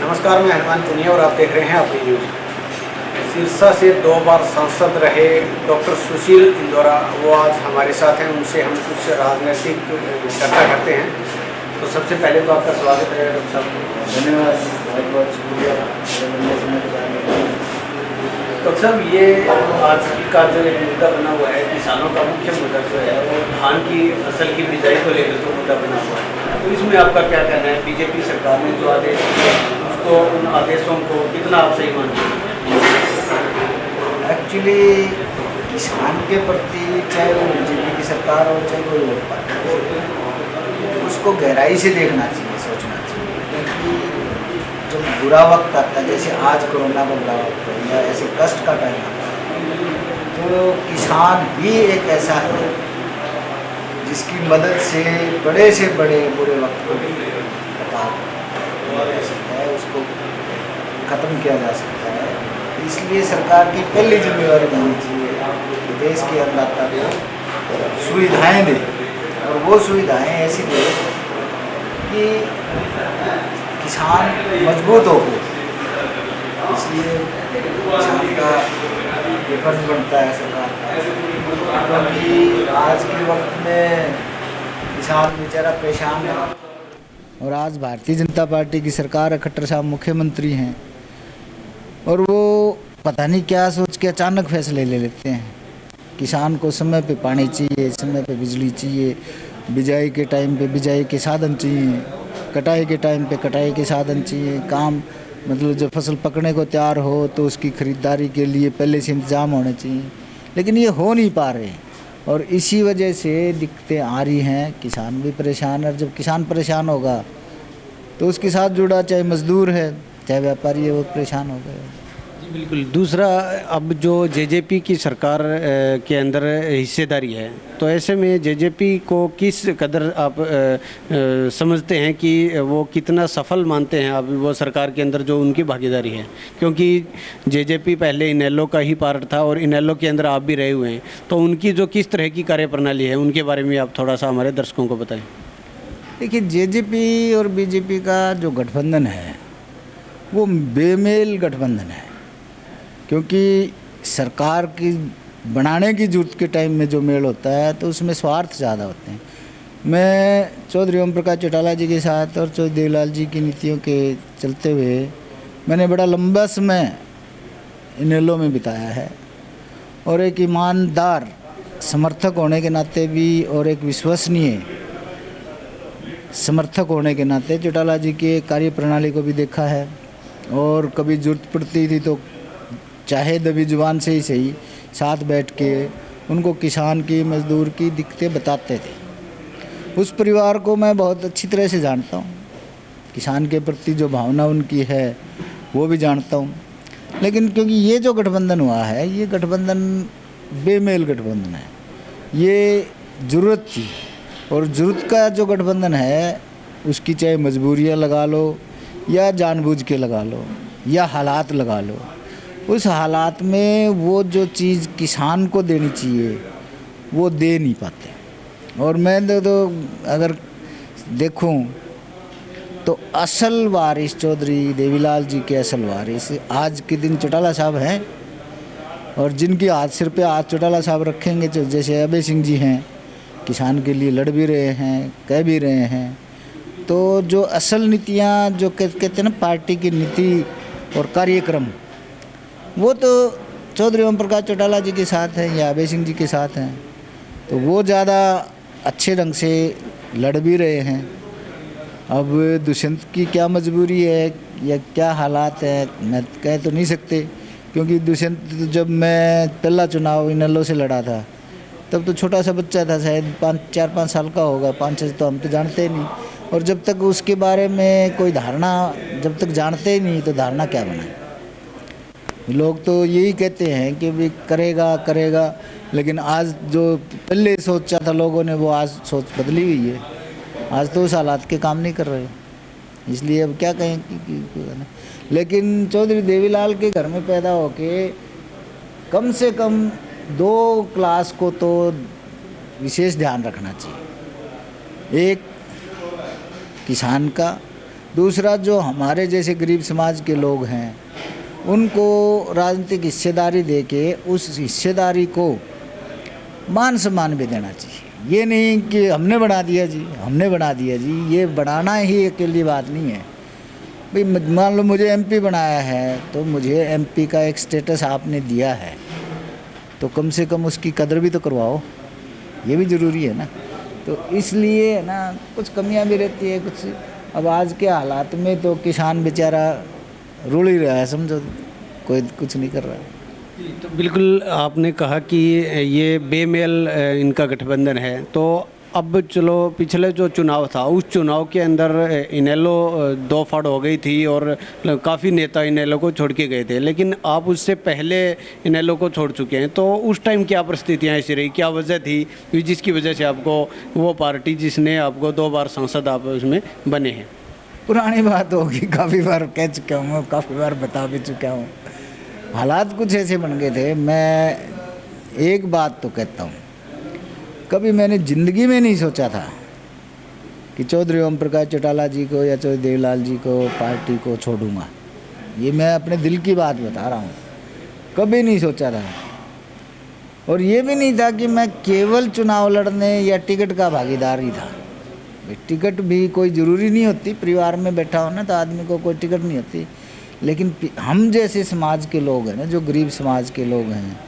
नमस्कार, मैं हनुमान चुनिया और आप देख रहे हैं अपनी न्यूज। सिरसा से 2 बार सांसद रहे डॉक्टर सुशील इंदौरा, वो आज हमारे साथ हैं। उनसे हम कुछ राजनीतिक चर्चा करते हैं। तो सबसे पहले तो आपका स्वागत है डॉक्टर साहब। धन्यवाद, बहुत बहुत शुक्रिया। डॉक्टर साहब, ये आज का जो एक मुद्दा बना हुआ है, किसानों का मुख्य मुद्दा जो है वो धान की फसल की बिजाई को लेकर जो मुद्दा बना हुआ है, तो इसमें आपका क्या कहना है? बीजेपी सरकार ने जो आदेश दिए उसको, उन आदेशों को कितना आप सही मानते हैं? एक्चुअली किसान के प्रति चाहे वो बीजेपी की सरकार हो चाहे कोई और पार्टी हो, उसको गहराई से देखना चाहिए, सोचना चाहिए। क्योंकि जब बुरा वक्त आता है, जैसे आज कोरोना का बुरा वक्त है या ऐसे कष्ट का टाइम आता है, तो किसान भी एक ऐसा है जिसकी मदद से बड़े बुरे वक्त को बता सकता है, उसको ख़त्म किया जा सकता है। इसलिए सरकार की पहली जिम्मेवारी होनी चाहिए कि देश के अन्नदाता को सुविधाएं दे, और वो सुविधाएं ऐसी दे कि किसान मजबूत हो। इसलिए किसान का ये फर्ज बनता है सरकार का, क्योंकि आज के वक्त में किसान बेचारा परेशान है। और आज भारतीय जनता पार्टी की सरकार है, खट्टर साहब मुख्यमंत्री हैं, और वो पता नहीं क्या सोच के अचानक फैसले ले लेते हैं। किसान को समय पे पानी चाहिए, समय पे बिजली चाहिए, बिजाई के टाइम पे बिजाई के साधन चाहिए, कटाई के टाइम पे कटाई के साधन चाहिए। काम मतलब जब फसल पकने को तैयार हो तो उसकी खरीदारी के लिए पहले से इंतज़ाम होने चाहिए, लेकिन ये हो नहीं पा रहे, और इसी वजह से दिक्कतें आ रही हैं। किसान भी परेशान है, और जब किसान परेशान होगा तो उसके साथ जुड़ा चाहे मजदूर है चाहे व्यापारी है, वो परेशान हो गए। जी बिल्कुल। दूसरा, अब जो जेजेपी की सरकार के अंदर हिस्सेदारी है, तो ऐसे में जेजेपी को किस कदर आप समझते हैं कि वो कितना सफल मानते हैं अब वो सरकार के अंदर जो उनकी भागीदारी है? क्योंकि जेजेपी पहले इनेलो का ही पार्ट था और इनेलो के अंदर आप भी रहे हुए हैं, तो उनकी जो किस तरह की कार्यप्रणाली है उनके बारे में आप थोड़ा सा हमारे दर्शकों को बताएं। देखिए, जेजेपी और बीजेपी का जो गठबंधन है वो बेमेल गठबंधन है, क्योंकि सरकार की बनाने की जरूरत के टाइम में जो मेल होता है तो उसमें स्वार्थ ज़्यादा होते हैं। मैं चौधरी ओम प्रकाश चौटाला जी के साथ और चौधरी देवीलाल जी की नीतियों के चलते हुए मैंने बड़ा लंबा समय इनेलो में बिताया है, और एक ईमानदार समर्थक होने के नाते भी और एक विश्वसनीय समर्थक होने के नाते चौटाला जी की कार्य प्रणाली को भी देखा है। और कभी जरूरत पड़ती थी तो चाहे दबी जुबान से ही सही साथ बैठ के उनको किसान की मजदूर की दिक्कतें बताते थे। उस परिवार को मैं बहुत अच्छी तरह से जानता हूँ, किसान के प्रति जो भावना उनकी है वो भी जानता हूँ। लेकिन क्योंकि ये जो गठबंधन हुआ है ये गठबंधन बेमेल गठबंधन है, ये ज़रूरत थी, और ज़रूरत का जो गठबंधन है उसकी चाहे मजबूरियाँ लगा लो या जानबूझ के लगा लो या हालात लगा लो, उस हालात में वो जो चीज़ किसान को देनी चाहिए वो दे नहीं पाते। और मैं तो अगर देखूं तो असल वारिस चौधरी देवीलाल जी के असल वारिस आज के दिन चौटाला साहब हैं, और जिनकी हाथ सिर पे हाथ चौटाला साहब रखेंगे, जैसे अभय सिंह जी हैं, किसान के लिए लड़ भी रहे हैं, कह भी रहे हैं। तो जो असल नीतियाँ जो कहते हैं ना पार्टी की नीति और कार्यक्रम, वो तो चौधरी ओम प्रकाश चौटाला जी के साथ हैं या अभय सिंह जी के साथ हैं, तो वो ज़्यादा अच्छे ढंग से लड़ भी रहे हैं। अब दुष्यंत की क्या मजबूरी है या क्या हालात है मैं कह तो नहीं सकते, क्योंकि दुष्यंत जब मैं पहला चुनाव इनेलो से लड़ा था तब तो छोटा सा बच्चा था, शायद 4-5 साल का होगा, 5-6 तो हम तो जानते ही नहीं। और जब तक उसके बारे में कोई धारणा जब तक जानते ही नहीं तो धारणा क्या बनाए। लोग तो यही कहते हैं कि भी करेगा करेगा, लेकिन आज जो पहले सोचा था लोगों ने वो आज सोच बदली हुई है। आज तो उस हालात के काम नहीं कर रहे, इसलिए अब क्या कहें कि लेकिन चौधरी देवीलाल के घर में पैदा होके कम से कम 2 क्लास को तो विशेष ध्यान रखना चाहिए। एक किसान का दूसरा जो हमारे जैसे गरीब समाज के लोग हैं उनको राजनीतिक हिस्सेदारी देके उस हिस्सेदारी को मान सम्मान भी देना चाहिए। ये नहीं कि हमने बना दिया जी, हमने बना दिया जी, ये बनाना ही अकेली बात नहीं है भाई। मान लो मुझे एमपी बनाया है तो मुझे एमपी का एक स्टेटस आपने दिया है तो कम से कम उसकी कदर भी तो करवाओ, ये भी ज़रूरी है ना। तो इसलिए ना कुछ कमियां भी रहती है कुछ। अब आज के हालात में तो किसान बेचारा रुल ही रहा है, समझो, कोई कुछ नहीं कर रहा है। तो बिल्कुल आपने कहा कि ये बेमेल इनका गठबंधन है, तो अब चलो पिछले जो चुनाव था उस चुनाव के अंदर इनेलो दो फाड़ हो गई थी और काफ़ी नेता इनेलो को छोड़ के गए थे, लेकिन आप उससे पहले इनेलो को छोड़ चुके हैं। तो उस टाइम क्या परिस्थितियाँ ऐसी रही, क्या वजह थी जिसकी वजह से आपको वो पार्टी जिसने आपको 2 बार सांसद आप उसमें बने हैं? पुरानी बात होगी, काफ़ी बार कह चुका हूँ, काफ़ी बार बता भी चुका हूँ। हालात कुछ ऐसे बन गए थे। मैं एक बात तो कहता हूँ, कभी मैंने ज़िंदगी में नहीं सोचा था कि चौधरी ओम प्रकाश चौटाला जी को या चौधरी देवीलाल जी को पार्टी को छोड़ूंगा। ये मैं अपने दिल की बात बता रहा हूँ, कभी नहीं सोचा था। और ये भी नहीं था कि मैं केवल चुनाव लड़ने या टिकट का भागीदार ही था। टिकट भी कोई ज़रूरी नहीं होती, परिवार में बैठा हो ना तो आदमी को कोई टिकट नहीं होती। लेकिन हम जैसे समाज के लोग हैं ना, जो गरीब समाज के लोग हैं,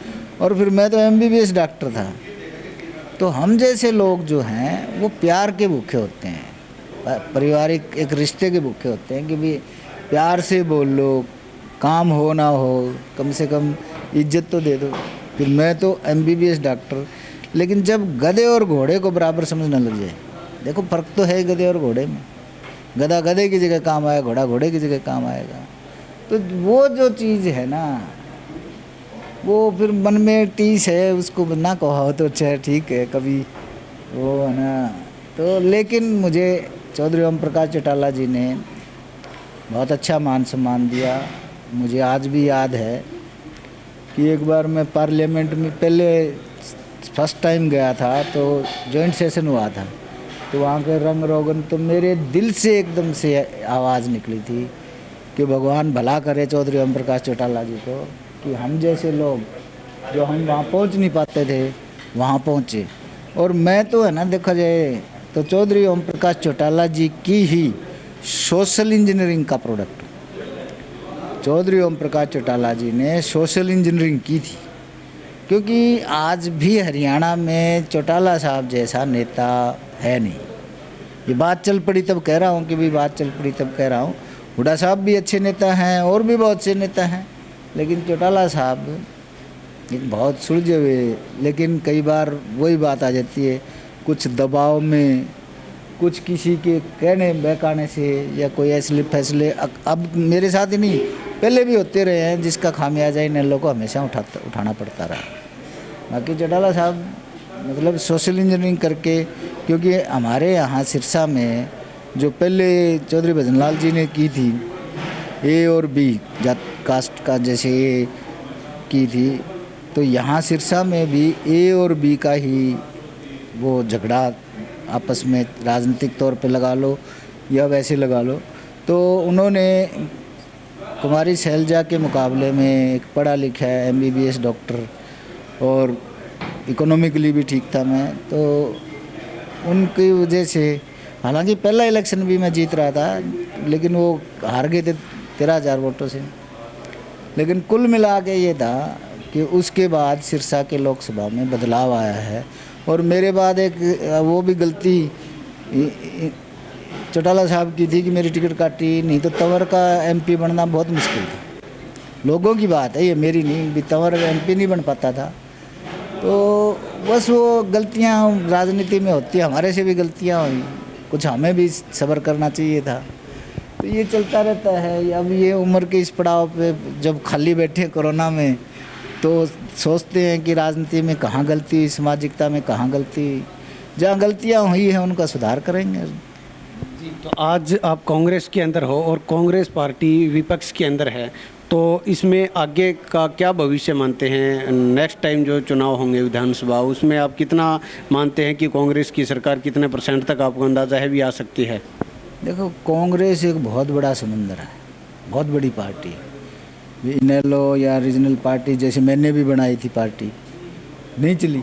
और फिर मैं तो MBBS डॉक्टर था, तो हम जैसे लोग जो हैं वो प्यार के भूखे होते हैं, पारिवारिक एक रिश्ते के भूखे होते हैं कि भाई प्यार से बोल लो, काम हो ना हो कम से कम इज्जत तो दे दो। फिर मैं तो MBBS डॉक्टर, लेकिन जब गधे और घोड़े को बराबर समझने लग जाए, देखो फ़र्क तो है गधे और घोड़े में, गधा गधे की जगह काम आएगा, घोड़ा घोड़े की जगह काम आएगा। तो वो जो चीज़ है ना, वो फिर मन में टीस है, उसको ना कहो तो अच्छा ठीक है कभी वो है ना। तो लेकिन मुझे चौधरी ओम प्रकाश चौटाला जी ने बहुत अच्छा मान सम्मान दिया। मुझे आज भी याद है कि एक बार मैं पार्लियामेंट में पहले फर्स्ट टाइम गया था, तो जॉइंट सेशन हुआ था, तो वहाँ के रंग रोगन तो मेरे दिल से एकदम से आवाज़ निकली थी कि भगवान भला करे चौधरी ओम प्रकाश चौटाला जी को, कि हम जैसे लोग जो हम वहाँ पहुँच नहीं पाते थे वहाँ पहुँचे। और मैं तो है ना, देखा जाए तो चौधरी ओम प्रकाश चौटाला जी की ही सोशल इंजीनियरिंग का प्रोडक्ट, चौधरी ओम प्रकाश चौटाला जी ने सोशल इंजीनियरिंग की थी। क्योंकि आज भी हरियाणा में चौटाला साहब जैसा नेता है नहीं। ये बात चल पड़ी तब कह रहा हूँ कि भाई बात चल पड़ी तब कह रहा हूँ। हुड्डा साहब भी अच्छे नेता हैं और भी बहुत से नेता हैं, लेकिन चौटाला साहब एक बहुत सुलझे हुए, लेकिन कई बार वही बात आ जाती है, कुछ दबाव में, कुछ किसी के कहने बहकाने से या कोई ऐसे फैसले अब मेरे साथ ही नहीं पहले भी होते रहे हैं, जिसका खामियाजा इन लोगों को हमेशा उठाना पड़ता रहा। बाकी चौटाला साहब मतलब सोशल इंजीनियरिंग करके, क्योंकि हमारे यहाँ सिरसा में जो पहले चौधरी भजनलाल जी ने की थी A और B जात कास्ट का जैसे A की थी, तो यहाँ सिरसा में भी A और B का ही वो झगड़ा आपस में राजनीतिक तौर पे लगा लो या वैसे लगा लो। तो उन्होंने कुमारी शैलजा के मुकाबले में एक पढ़ा लिखा है MBBS डॉक्टर और इकोनॉमिकली भी ठीक था मैं, तो उनकी वजह से, हालांकि पहला इलेक्शन भी मैं जीत रहा था, लेकिन वो हार गए थे 13,000 वोटों से। लेकिन कुल मिला के ये था कि उसके बाद सिरसा के लोकसभा में बदलाव आया है। और मेरे बाद एक वो भी गलती चौटाला साहब की थी कि मेरी टिकट काटी, नहीं तो तंवर का MP बनना बहुत मुश्किल था। लोगों की बात है ये, मेरी नहीं, भी तंवर MP नहीं बन पाता था। तो बस वो गलतियाँ राजनीति में होती है, हमारे से भी गलतियाँ हुई, कुछ हमें भी सब्र करना चाहिए था। तो ये चलता रहता है। अब ये उम्र के इस पड़ाव पे जब खाली बैठे कोरोना में, तो सोचते हैं कि राजनीति में कहाँ गलती, सामाजिकता में कहाँ गलती, जहाँ गलतियाँ हुई हैं उनका सुधार करेंगे। जी, तो आज आप कांग्रेस के अंदर हो और कांग्रेस पार्टी विपक्ष के अंदर है, तो इसमें आगे का क्या भविष्य मानते हैं? नेक्स्ट टाइम जो चुनाव होंगे विधानसभा, उसमें आप कितना मानते हैं कि कांग्रेस की सरकार कितने % तक आपको अंदाज़ा है भी आ सकती है? देखो, कांग्रेस एक बहुत बड़ा समंदर है, बहुत बड़ी पार्टी है। इनेलो या रीजनल पार्टी जैसे मैंने भी बनाई थी पार्टी, नहीं चली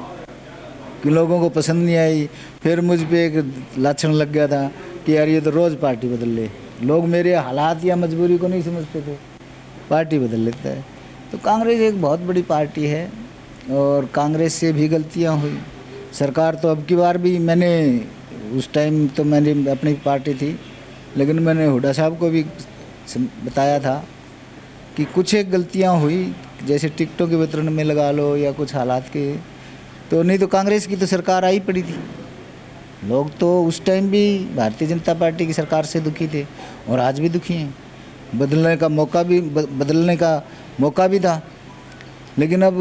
कि लोगों को पसंद नहीं आई। फिर मुझ पे एक लक्षण लग गया था कि यार ये तो रोज़ पार्टी बदल ले। लोग मेरे हालात या मजबूरी को नहीं समझते थे, पार्टी बदल लेता है। तो कांग्रेस एक बहुत बड़ी पार्टी है और कांग्रेस से भी गलतियां हुई। सरकार तो अब की बार भी, मैंने उस टाइम तो मैंने अपनी पार्टी थी, लेकिन मैंने हुड्डा साहब को भी बताया था कि कुछ एक गलतियां हुई, जैसे टिकटों के वितरण में लगा लो या कुछ हालात के, तो नहीं तो कांग्रेस की तो सरकार आई पड़ी थी। लोग तो उस टाइम भी भारतीय जनता पार्टी की सरकार से दुखी थे और आज भी दुखी हैं। बदलने का मौका भी था, लेकिन अब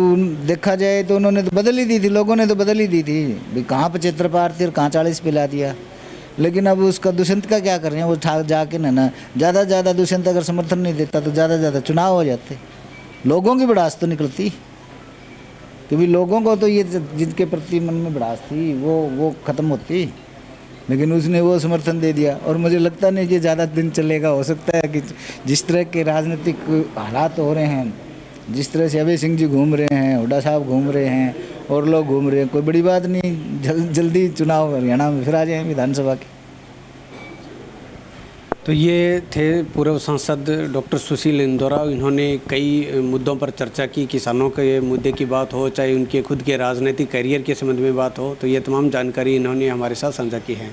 देखा जाए तो उन्होंने तो बदल ही दी थी, लोगों ने तो बदल ही दी थी भाई। कहाँ 75 पार थी और कहाँ 40 पे ला दिया। लेकिन अब उसका दुष्यंत का क्या कर रहे हैं, वो ठाक जाके ना ज़्यादा दुष्यंत अगर समर्थन नहीं देता तो ज़्यादा चुनाव हो जाते, लोगों की भड़ास तो निकलती। क्योंकि लोगों को तो ये जिनके प्रति मन में भड़ास थी वो ख़त्म होती, लेकिन उसने वो समर्थन दे दिया। और मुझे लगता नहीं कि ज़्यादा दिन चलेगा। हो सकता है कि जिस तरह के राजनीतिक हालात हो रहे हैं, जिस तरह से अभय सिंह जी घूम रहे हैं, हुड्डा साहब घूम रहे हैं और लोग घूम रहे हैं, कोई बड़ी बात नहीं, जल्दी चुनाव हरियाणा में फिर आ जाए विधानसभा के। तो ये थे पूर्व सांसद डॉक्टर सुशील इंदौरा। इन्होंने कई मुद्दों पर चर्चा की, किसानों के मुद्दे की बात हो, चाहे उनके खुद के राजनीतिक करियर के संबंध में बात हो, तो ये तमाम जानकारी इन्होंने हमारे साथ साझा की है।